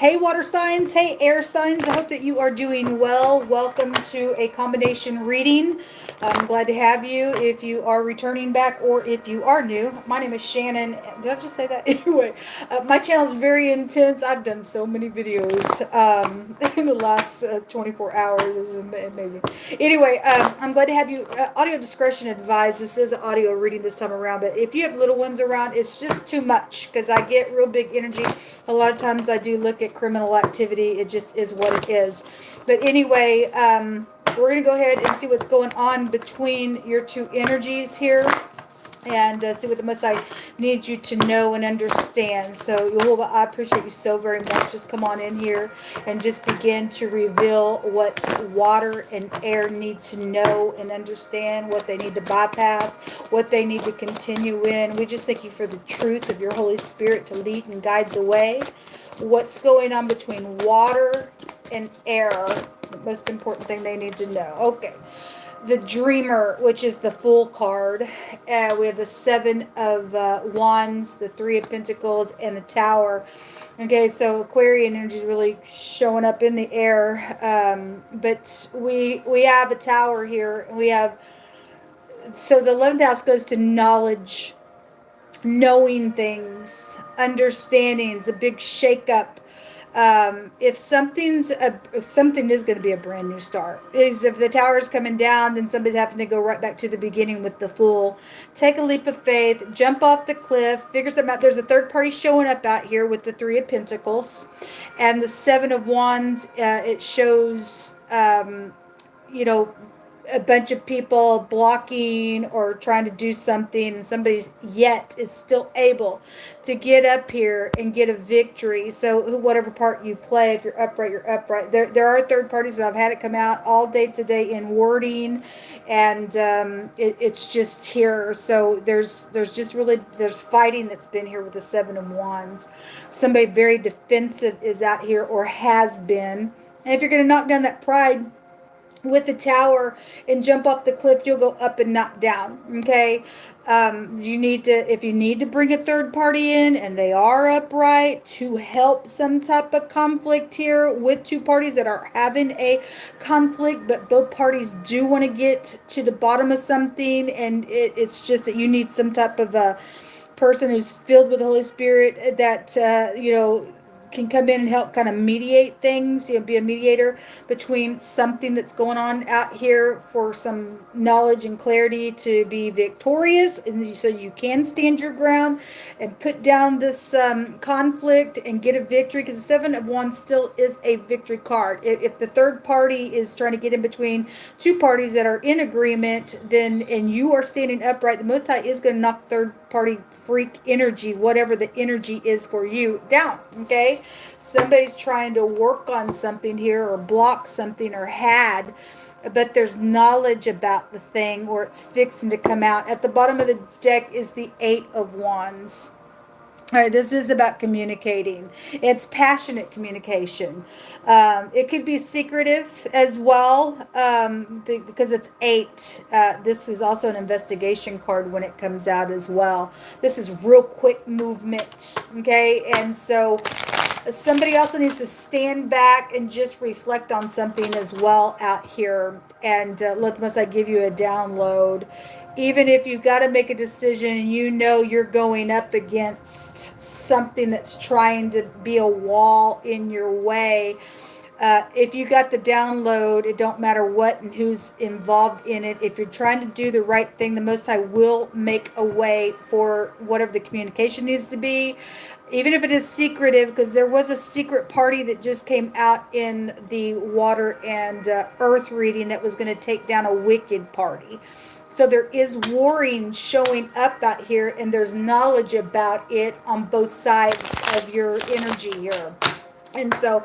Hey water signs, hey air signs, I hope that you are doing well. Welcome to a combination reading. I'm glad to have you if you are returning back or if you are new. My name is Shannon. Did I just say that? Anyway, my channel is very intense. I've done so many videos in the last 24 hours. This is amazing. Anyway, I'm glad to have you. Audio discretion advised. This is an audio reading this time around, but if you have little ones around, it's just too much because I get real big energy. A lot of times I do look at criminal activity. It just is what it is. But anyway, we're going to go ahead and see what's going on between your two energies here. And see what the Most High needs you to know and understand. So, Yehovah, I appreciate you so very much. Just come on in here and just begin to reveal what water and air need to know and understand, what they need to bypass, what they need to continue in. We just thank you for the truth of your Holy Spirit to lead and guide the way. What's going on between water and air? The most important thing they need to know. Okay. The Dreamer, which is the Fool card. We have the Seven of Wands, the Three of Pentacles, and the Tower. Okay, so Aquarian energy is really showing up in the air. But we have a Tower here. And we have, so the 11th house goes to knowledge, knowing things, understanding. It's a big shakeup. If something is going to be a brand new start. Is if the tower is coming down, then somebody's having to go right back to the beginning with the Fool. Take a leap of faith, jump off the cliff, figure something out. There's a third party showing up out here with the Three of Pentacles, and the Seven of Wands. It shows, you know, a bunch of people blocking or trying to do something, and somebody yet is still able to get up here and get a victory. So whatever part you play, if you're upright, you're upright. There are third parties that I've had it come out all day today in wording, and it's just here. So there's just really, there's fighting that's been here with the Seven of Wands. Somebody very defensive is out here or has been. And if you're going to knock down that pride with the Tower and jump off the cliff, you'll go up and not down. Okay, you need to, if you need to bring a third party in and they are upright to help some type of conflict here with two parties that are having a conflict, but both parties do want to get to the bottom of something, and it's just that you need some type of a person who's filled with the Holy Spirit that you know, can come in and help kind of mediate things, you know, be a mediator between something that's going on out here for some knowledge and clarity to be victorious, and so you can stand your ground and put down this conflict and get a victory, because the Seven of Wands still is a victory card. If the third party is trying to get in between two parties that are in agreement, then, and you are standing upright, the Most High is going to knock third party freak energy, whatever the energy is for you, down. Okay, somebody's trying to work on something here or block something or had, but there's knowledge about the thing, or it's fixing to come out. At the bottom of the deck is the Eight of Wands. All right, this is about communicating. It's passionate communication. It could be secretive as well, because it's 8. This is also an investigation card when it comes out as well. This is real quick movement, okay? And so somebody also needs to stand back and just reflect on something as well out here, and let the Most High give you a download. Even if you've got to make a decision and you know you're going up against something that's trying to be a wall in your way, if you got the download, it don't matter what and who's involved in it. If you're trying to do the right thing, the Most High will make a way for whatever the communication needs to be, even if it is secretive, because there was a secret party that just came out in the water and earth reading that was going to take down a wicked party. So there is warring showing up out here, and there's knowledge about it on both sides of your energy here. And so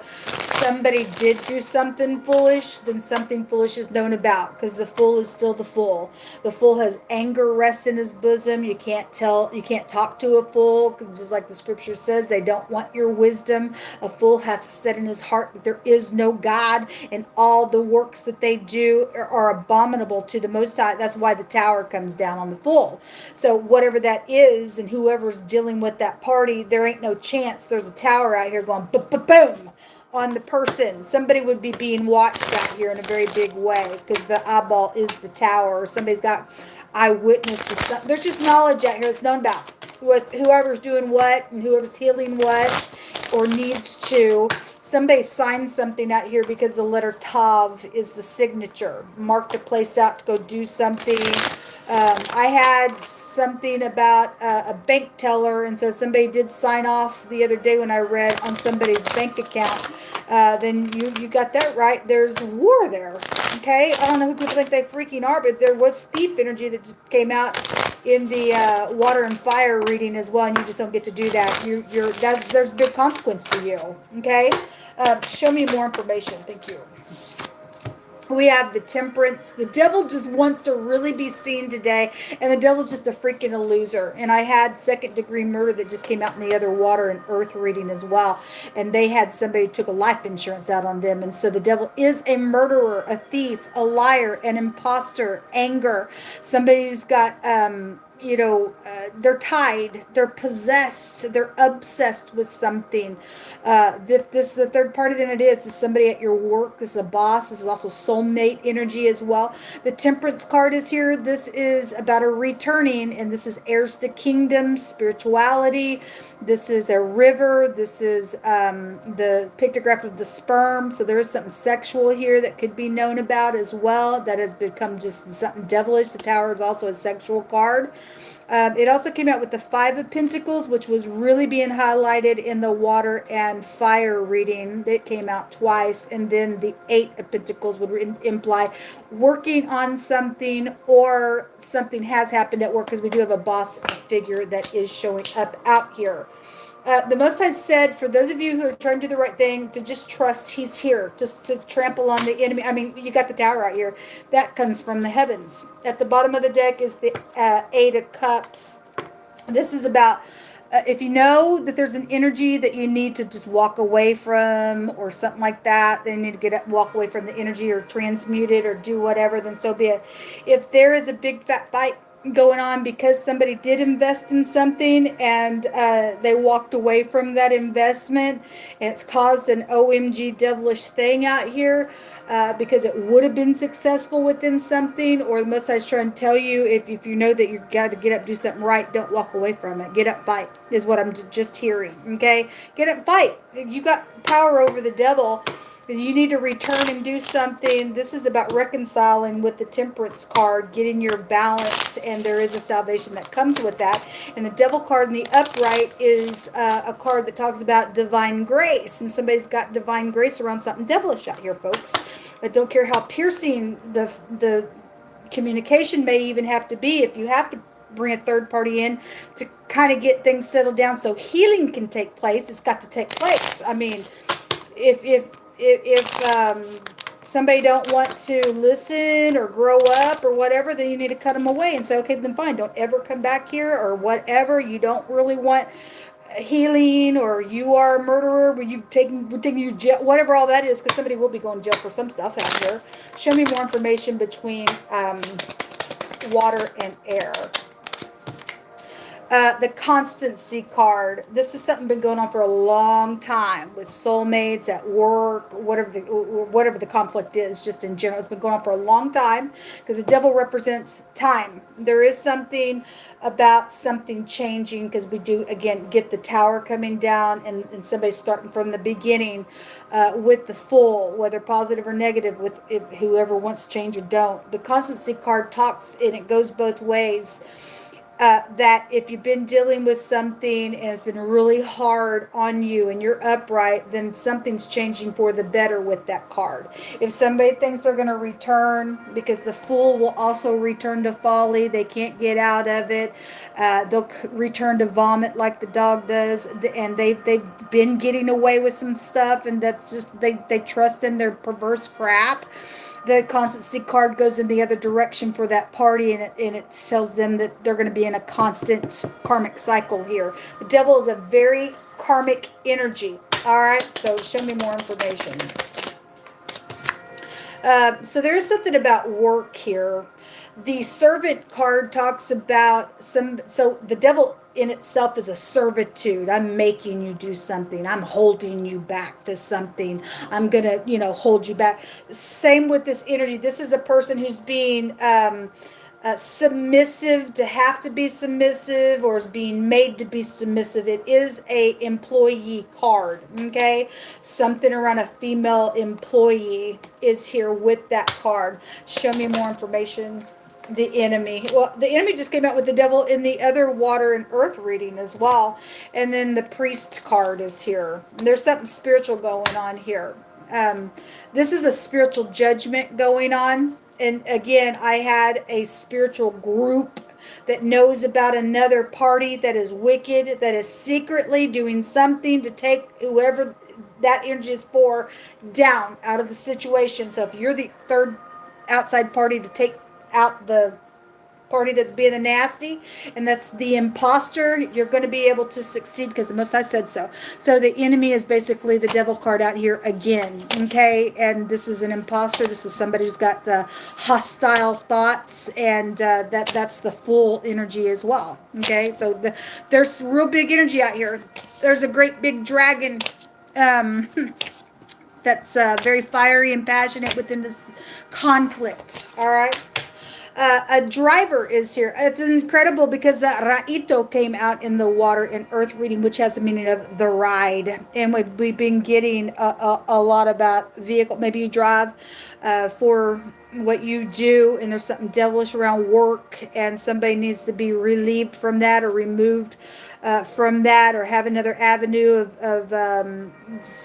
somebody did do something foolish, then something foolish is known about, because the fool is still the fool. The fool has anger rests in his bosom. You can't talk to a fool, because just like the scripture says, they don't want your wisdom. A fool hath said in his heart that there is no God, and all the works that they do are abominable to the Most High. That's why the tower comes down on the fool. So whatever that is, and whoever's dealing with that party, there ain't no chance there's a tower out here going boom on the person. Somebody would be being watched out here in a very big way, because the eyeball is the tower, or somebody's got eyewitness to something. There's just knowledge out here that's known about what whoever's doing what, and whoever's healing what or needs to. Somebody signed something out here because the letter Tav is the signature. Marked a place out to go do something. I had something about a bank teller, and so somebody did sign off the other day when I read on somebody's bank account. Then you got that right. There's war there. Okay, I don't know who people think they freaking are, but there was thief energy that came out in the water and fire reading as well, and you just don't get to do that. There's a big consequence to you. Okay, show me more information. Thank you. We have the temperance. The devil just wants to really be seen today, and the devil's just a freaking loser. And I had second degree murder that just came out in the other water and earth reading as well, and they had somebody who took a life insurance out on them. And so the devil is a murderer, a thief, a liar, an imposter, anger, somebody who's got they're tied, they're possessed, they're obsessed with something. This the third party than it is somebody at your work. This is a boss. This is also soulmate energy as well. The temperance card is here. This is about a returning, and this is heirs to kingdom, spirituality. This is a river. This is the pictograph of the sperm. So there is something sexual here that could be known about as well. That has become just something devilish. The tower is also a sexual card. It also came out with the Five of Pentacles, which was really being highlighted in the water and fire reading. That came out twice. And then the Eight of Pentacles would imply working on something, or something has happened at work, because we do have a boss figure that is showing up out here. The Most High said, for those of you who are trying to do the right thing, to just trust He's here, just to trample on the enemy. I mean, you got the tower out here. That comes from the heavens. At the bottom of the deck is the Eight of Cups. This is about, if you know that there's an energy that you need to just walk away from, or something like that, then you need to get up, walk away from the energy, or transmute it, or do whatever, then so be it. If there is a big fat fight going on because somebody did invest in something, and they walked away from that investment, and it's caused an OMG devilish thing out here, because it would have been successful within something, or the Most High is trying to tell you, if you know that you got to get up, do something right, don't walk away from it. Get up, fight, is what I'm just hearing. Okay, get up, fight. You got power over the devil. You need to return and do something. This is about reconciling with the temperance card, getting your balance, and there is a salvation that comes with that. And the devil card in the upright is a card that talks about divine grace, and somebody's got divine grace around something devilish out here, folks. I don't care how piercing the communication may even have to be. If you have to bring a third party in to kind of get things settled down so healing can take place, it's got to take place. I mean, if somebody don't want to listen or grow up or whatever, then you need to cut them away and say, okay, then fine, don't ever come back here, or whatever. You don't really want healing, or you are a murderer, we're taking you to jail, whatever all that is, because somebody will be going to jail for some stuff out here. Show me more information between water and air. The constancy card. This is something been going on for a long time with soulmates at work, whatever the conflict is, just in general. It's been going on for a long time, because the devil represents time. There is something about something changing, because we do, again, get the tower coming down, and somebody starting from the beginning with the full, whether positive or negative, with whoever wants to change or don't. The constancy card talks, and it goes both ways. That if you've been dealing with something and it's been really hard on you and you're upright, then something's changing for the better with that card. If somebody thinks they're going to return, because the Fool will also return to folly, they can't get out of it. They'll return to vomit like the dog does, and they've been getting away with some stuff, and that's just they trust in their perverse crap. The constancy card goes in the other direction for that party, and it tells them that they're going to be in a constant karmic cycle here. The devil is a very karmic energy. All right, so show me more information. So there is something about work here. The servant card talks about so the devil in itself is a servitude. I'm making you do something. I'm holding you back to something. I'm going to, hold you back. Same with this energy. This is a person who's being submissive, to have to be submissive, or is being made to be submissive. It is a employee card. Okay, something around a female employee is here with that card. Show me more information. The enemy. Well, the enemy just came out with the devil in the other water and earth reading as well. And then the priest card is here. There's something spiritual going on here. This is a spiritual judgment going on. And again, I had a spiritual group that knows about another party that is wicked, that is secretly doing something to take whoever that energy is for down out of the situation. So if you're the third outside party to take out the party that's being the nasty, and that's the imposter, you're going to be able to succeed because the Most High said so. So the enemy is basically the devil card out here again. Okay, and this is an imposter. This is somebody who's got hostile thoughts, and that's the Fool energy as well. Okay, so there's real big energy out here. There's a great big dragon. That's very fiery and passionate within this conflict. All right. A driver is here. It's incredible because the Raito came out in the water and earth reading, which has the meaning of the ride. And we've been getting a lot about vehicle. Maybe you drive for what you do, and there's something devilish around work, and somebody needs to be relieved from that or removed from that, or have another avenue of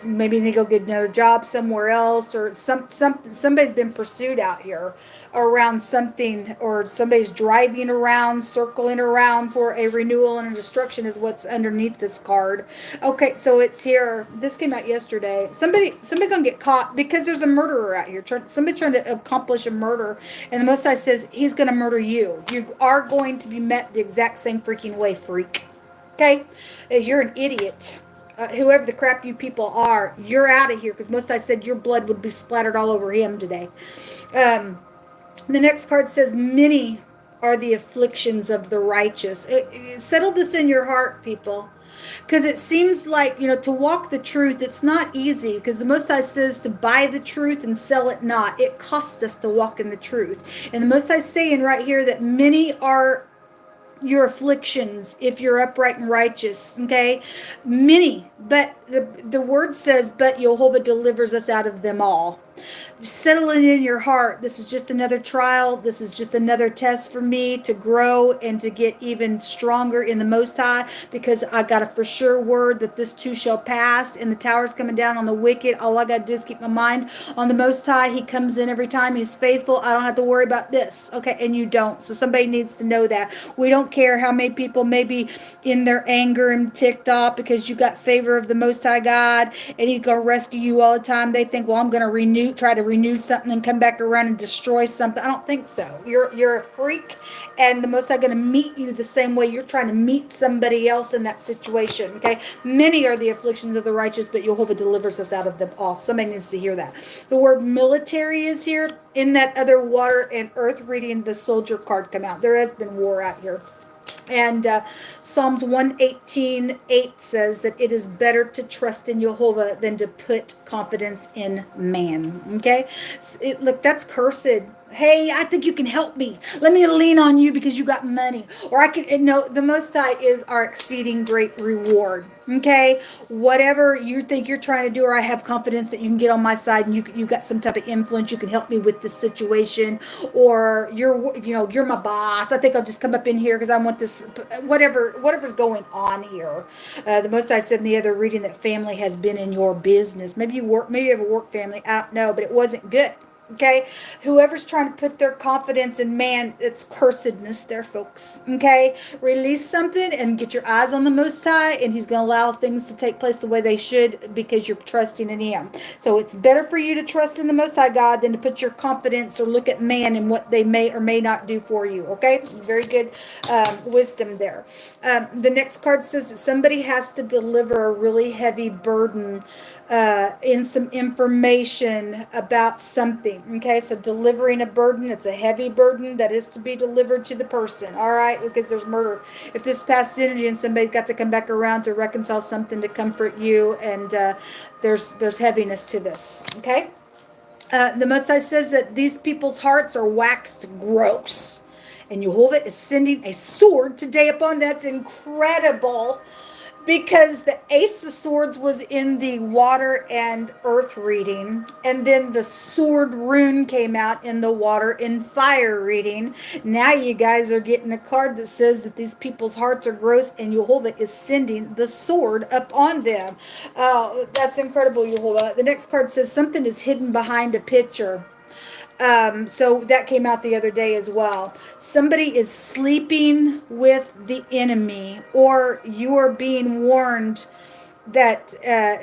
maybe they go get another job somewhere else, or somebody's been pursued out here around something, or somebody's driving around, circling around for a renewal and a destruction is what's underneath this card. Okay, so it's here. This came out yesterday. Somebody gonna get caught because there's a murderer out here. Somebody trying to accomplish a murder, and the Most High says he's gonna murder you. You are going to be met the exact same freaking way, freak. Okay, you're an idiot. Whoever the crap you people are, you're out of here, because Most High said your blood would be splattered all over him today. The next card says, many are the afflictions of the righteous. Settle this in your heart, people. Because it seems like, to walk the truth, it's not easy. Because the Most High says to buy the truth and sell it not. It costs us to walk in the truth. And the Most High is saying right here that many are your afflictions if you're upright and righteous. Okay, many, but the word says, but Jehovah delivers us out of them all. Settle it in your heart. This is just another trial. This is just another test for me to grow and to get even stronger in the Most High, because I got a for sure word that this too shall pass, and the tower's coming down on the wicked. All I got to do is keep my mind on the Most High. He comes in every time. He's faithful. I don't have to worry about this. Okay, and you don't. So somebody needs to know that. We don't care how many people may be in their anger and ticked off because you got favor of the Most High God and He's going to rescue you all the time. They think, well, I'm going to try to renew something and come back around and destroy something. I don't think so. You're a freak, and the Most High going to meet you the same way you're trying to meet somebody else in that situation. Okay, many are the afflictions of the righteous, but Jehovah delivers us out of them all. Somebody needs to hear that. The word military is here. In that other water and earth reading, the soldier card come out. There has been war out here. And Psalms 118:8 says that it is better to trust in Jehovah than to put confidence in man. Okay, look, that's cursed. Hey, I think you can help me. Let me lean on you because you got money. Or I can, no, the Most High is our exceeding great reward. Okay? Whatever you think you're trying to do, or I have confidence that you can get on my side and you got some type of influence, you can help me with this situation, or you're my boss. I think I'll just come up in here because I want this, whatever's going on here. The Most High said in the other reading that family has been in your business. Maybe you have a work family. I don't know, but it wasn't good. Okay, whoever's trying to put their confidence in man, it's cursedness there, folks. Okay, release something and get your eyes on the Most High, and He's going to allow things to take place the way they should because you're trusting in Him. So it's better for you to trust in the Most High God than to put your confidence or look at man and what they may or may not do for you. Okay, very good wisdom there. The next card says that somebody has to deliver a really heavy burden in some information about something. Okay, so delivering a burden, it's a heavy burden that is to be delivered to the person. All right, because there's murder. If this past energy and somebody's got to come back around to reconcile something to comfort you, and there's heaviness to this. Okay, the Most High says that these people's hearts are waxed gross, and Jehovah is sending a sword today upon that's incredible. Because the Ace of Swords was in the water and earth reading, and then the sword rune came out in the water and fire reading. Now you guys are getting a card that says that these people's hearts are gross, and Jehovah is sending the sword up on them. That's incredible, Jehovah. The next card says something is hidden behind a picture. So that came out the other day as well. Somebody is sleeping with the enemy, or you are being warned that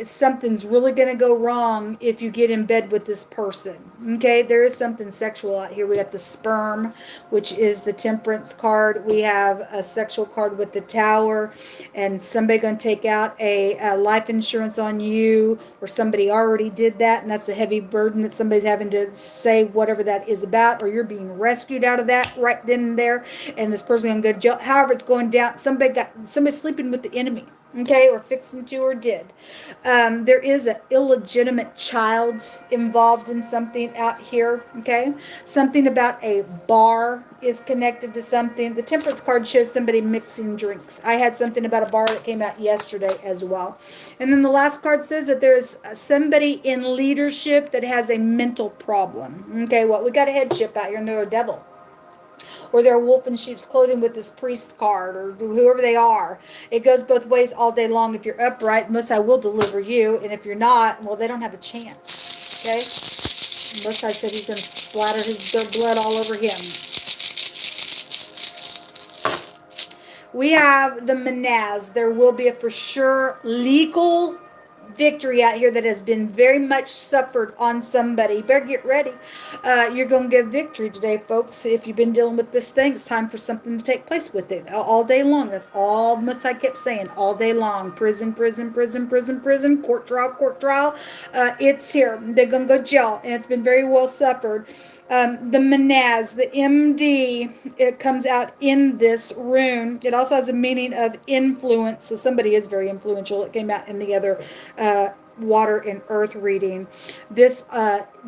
something's really going to go wrong if you get in bed with this person. Okay, there is something sexual out here. We got the sperm, which is the temperance card. We have a sexual card with the tower, and somebody going to take out a life insurance on you, or somebody already did that, and that's a heavy burden that somebody's having to say whatever that is about, or you're being rescued out of that right then and there, and this person going to go to jail. However, it's going down. Somebody sleeping with the enemy. Okay, or fixing to, or did. There is an illegitimate child involved in something out here. Okay, something about a bar is connected to something. The temperance card shows somebody mixing drinks. I had something about a bar that came out yesterday as well. And then the last card says that there's somebody in leadership that has a mental problem. Okay, well, we got a headship out here, and they're a devil, or they're a wolf in sheep's clothing with this priest card, or whoever they are. It goes both ways all day long. If you're upright, Most High will deliver you, and if you're not, well, they don't have a chance. Okay, Most High said He's going to splatter their blood all over him. We have the Manaz. There will be a for sure legal victory out here that has been very much suffered on somebody. You better get ready. You're going to get victory today, folks. If you've been dealing with this thing, it's time for something to take place with it all day long. That's all the Most High kept saying all day long. Prison, prison, prison, prison, prison, court trial, court trial. It's here. They're going to go jail, and it's been very well suffered. The Manaz, the MD, it comes out in this rune. It also has a meaning of influence. So somebody is very influential. It came out in the other water and earth reading. This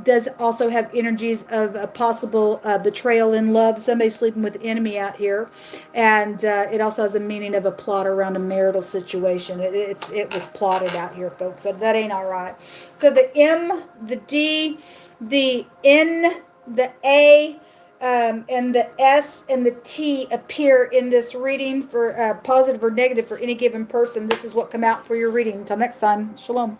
does also have energies of a possible betrayal in love. Somebody sleeping with the enemy out here. And it also has a meaning of a plot around a marital situation. It was plotted out here, folks. That ain't all right. So the M, the D, the N, the A, and the S and the T appear in this reading for positive or negative for any given person. This is what come out for your reading. Until next time, shalom.